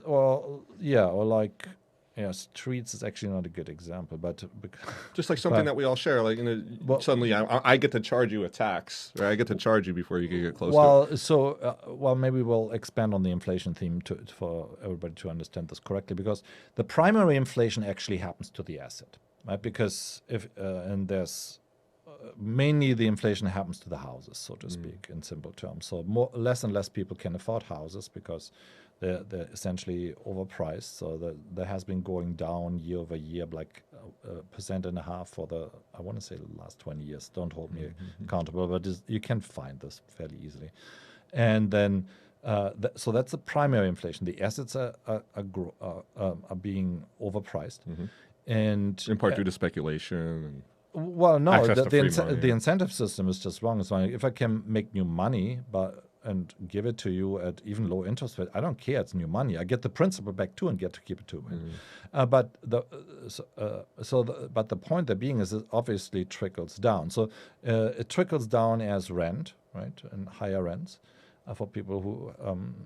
or like, yeah, streets is actually not a good example, but just like something that we all share. Like, suddenly I get to charge you a tax, right? I get to charge you before you can get close to it. Well, maybe we'll expand on the inflation theme for everybody to understand this correctly, because the primary inflation actually happens to the asset, right? Because and there's mainly the inflation happens to the houses, so to speak, in simple terms. So less and less people can afford houses because they're essentially overpriced. So there has been going down year over year, like 1.5% for I want to say the last 20 years. Don't hold me accountable, but you can find this fairly easily. And then, so that's the primary inflation. The assets are being overpriced, and in part due to speculation. Well, no, the incentive system is just wrong. It's like, if I can make new money, and give it to you at even low interest rate, I don't care. It's new money. I get the principal back too and get to keep it too. But the point there being is it obviously trickles down. So it trickles down as rent, right, and higher rents for people who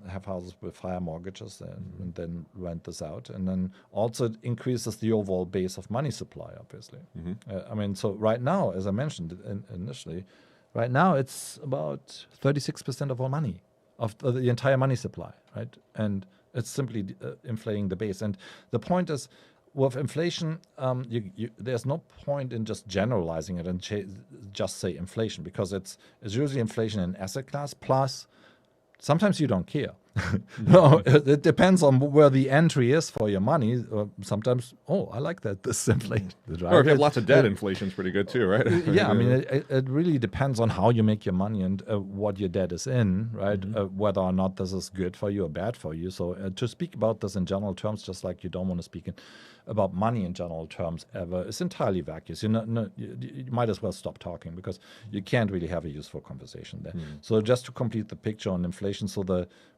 have houses with higher mortgages and then rent this out. And then also it increases the overall base of money supply, obviously. So right now, as I mentioned initially, right now it's about 36% of all money, of the entire money supply, right? And it's simply inflating the base. And the point is, with inflation, there's no point in just generalizing it and just say inflation, because it's usually inflation in asset class plus. Sometimes you don't care. No, it depends on where the entry is for your money. Sometimes, I like that. This inflation. Right? Or if you have lots of debt, inflation's pretty good too, right? Yeah, I mean, it really depends on how you make your money and what your debt is in, right? Whether or not this is good for you or bad for you. So to speak about this in general terms, just like you don't want to speak about money in general terms ever, is entirely vacuous. You might as well stop talking, because you can't really have a useful conversation there. So just to complete the picture on inflation, so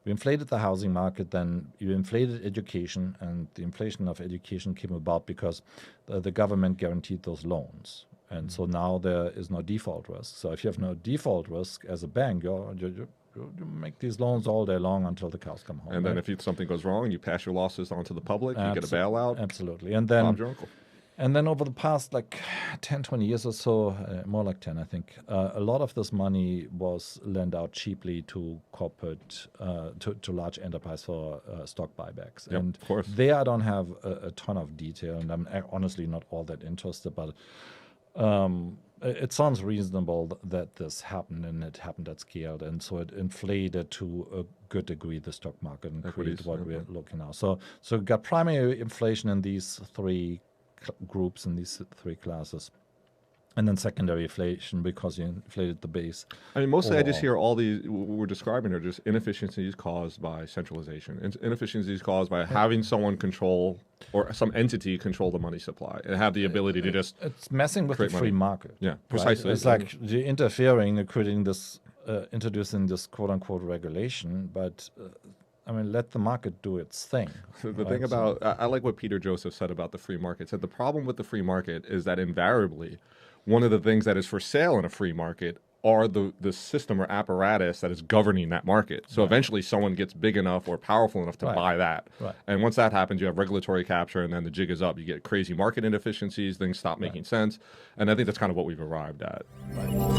we inflated the housing market, then you inflated education, and the inflation of education came about because the government guaranteed those loans. And so now there is no default risk. So if you have no default risk as a bank, you make these loans all day long until the cows come home. And then if something goes wrong, you pass your losses on to the public, you get a bailout. Absolutely. And then Bob's your uncle. And then over the past 10, 20 years or so, more like 10, I think, a lot of this money was lent out cheaply to corporate, to large enterprise for stock buybacks. Yep, and of course. there I don't have a ton of detail, and I'm honestly not all that interested, but it sounds reasonable that this happened, and it happened at scale, and so it inflated to a good degree the stock market and created what we're looking now. So we got primary inflation in these three groups, in these three classes, and then secondary inflation because you inflated the base. I mean, mostly I just hear all these what we're describing are just inefficiencies caused by centralization, inefficiencies caused by having someone control or some entity control the money supply and have the ability to just. It's messing with the free market. Yeah, precisely. Right? It's like you're interfering and creating this, introducing this quote unquote regulation, but. I mean, let the market do its thing. The thing about, I like what Peter Joseph said about the free market. Said the problem with the free market is that invariably, one of the things that is for sale in a free market are the system or apparatus that is governing that market. So eventually someone gets big enough or powerful enough to buy that. Right. And once that happens, you have regulatory capture, and then the jig is up. You get crazy market inefficiencies, things stop making sense. And I think that's kind of what we've arrived at. Right.